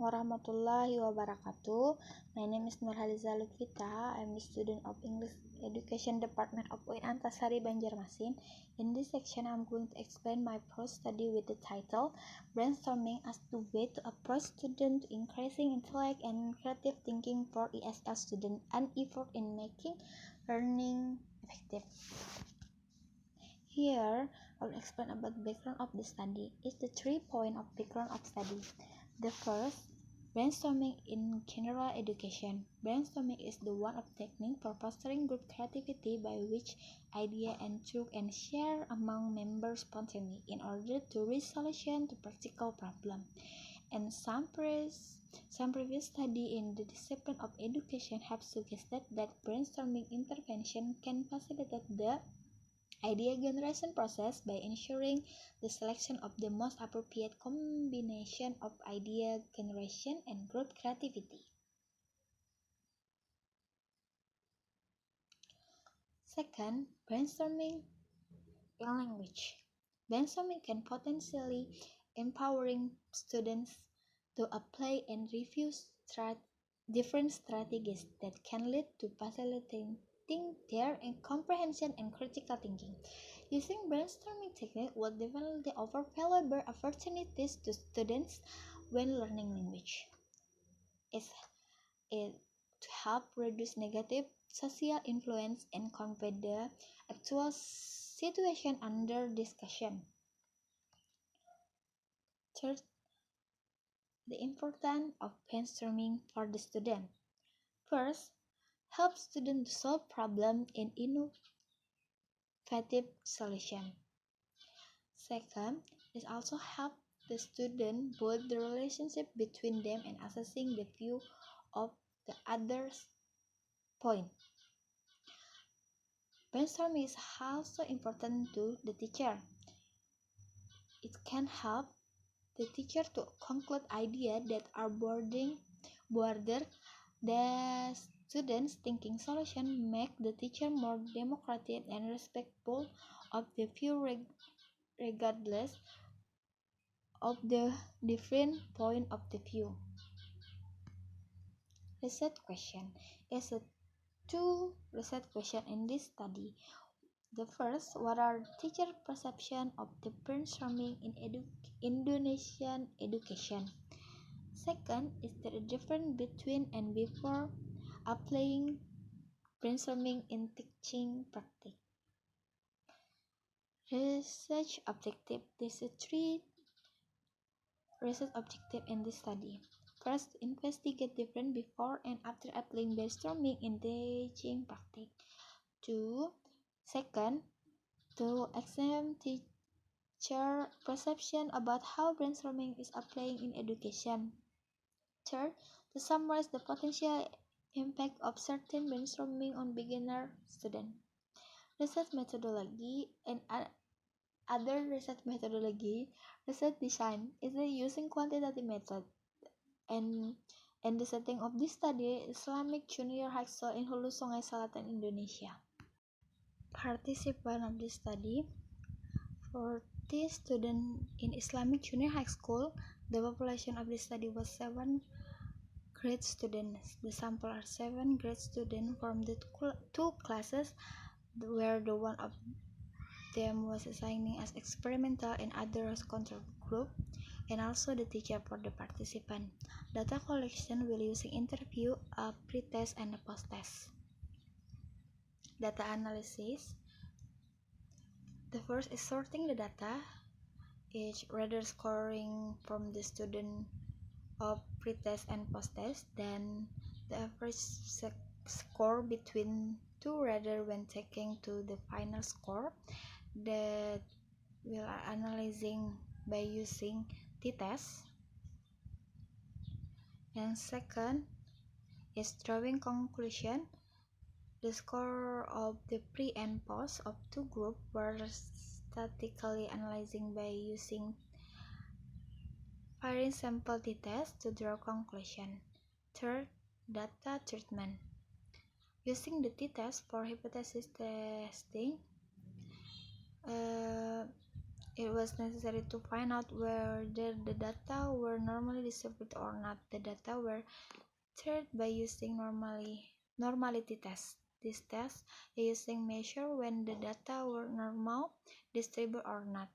warahmatullahi wabarakatuh. My name is NorhalizaLutfita. I am a student of English Education Department of Preantation, Banjarmasin. In this section, I am going to explain my first study with the title Brainstorming as the way to approach students to increasing intellect and creative thinking for ESL students and effort in making learning effective. Here, I will explain about the background of the study. It's the 3 points of background of study. The first, brainstorming in general education. Brainstorming is the one of technique for fostering group creativity by which idea and truth and share among members spontaneously in order to reach solution to practical problem. And some previous study in the discipline of education have suggested that brainstorming intervention can facilitate the idea generation process by ensuring the selection of the most appropriate combination of idea generation and group creativity. Second, brainstorming in language. Brainstorming can potentially empowering students to apply and review different strategies that can lead to facilitating their comprehension and critical thinking. Using brainstorming technique will definitely offer valuable opportunities to students when learning language. It to help reduce negative social influence and convey the actual situation under discussion. Third, the importance of brainstorming for the student. First, help students to solve problems in innovative solution. Second, it also helps the student build the relationship between them and assessing the view of the other's point. Brainstorming is also important to the teacher. It can help the teacher to conclude ideas that are broader the students' thinking solution, make the teacher more democratic and respectful of the view regardless of the different point of the view. Research question is a two research question in this study. The first, what are teacher perception of the brainstorming in Indonesian education? Second, is there a difference between and before applying brainstorming in teaching practice? Research objective. There are 3 research objectives in this study. First, investigate difference before and after applying brainstorming in teaching practice. 2. Second, to examine teacher perception about how brainstorming is applying in education. Third, to summarize the potential impact of certain brainstorming on beginner students. Research methodology and other research methodology. Research design is using quantitative method, and the setting of this study, Islamic Junior High School in Hulu Sungai Selatan, Indonesia. Participant of this study, 40 students in Islamic Junior High School. The population of this study was 7 grade students. The sample are 7 grade students from the 2 classes, where the one of them was assigning as experimental and other as control group, and also the teacher for the participant. Data collection will using interview, a pre-test and a post-test. Data analysis. The first is sorting the data, each rather scoring from the student of pre-test and post-test, then the average score between 2 rather when taking to the final score, that we are analyzing by using t-test. And second is drawing conclusion. The score of the pre and post of 2 groups were statically analyzing by using varying sample t-test to draw conclusion. Third, data treatment. Using the t-test for hypothesis testing, It was necessary to find out whether the data were normally distributed or not. The data were tested by using normality tests. These tests using measure when the data were normal distributed or not.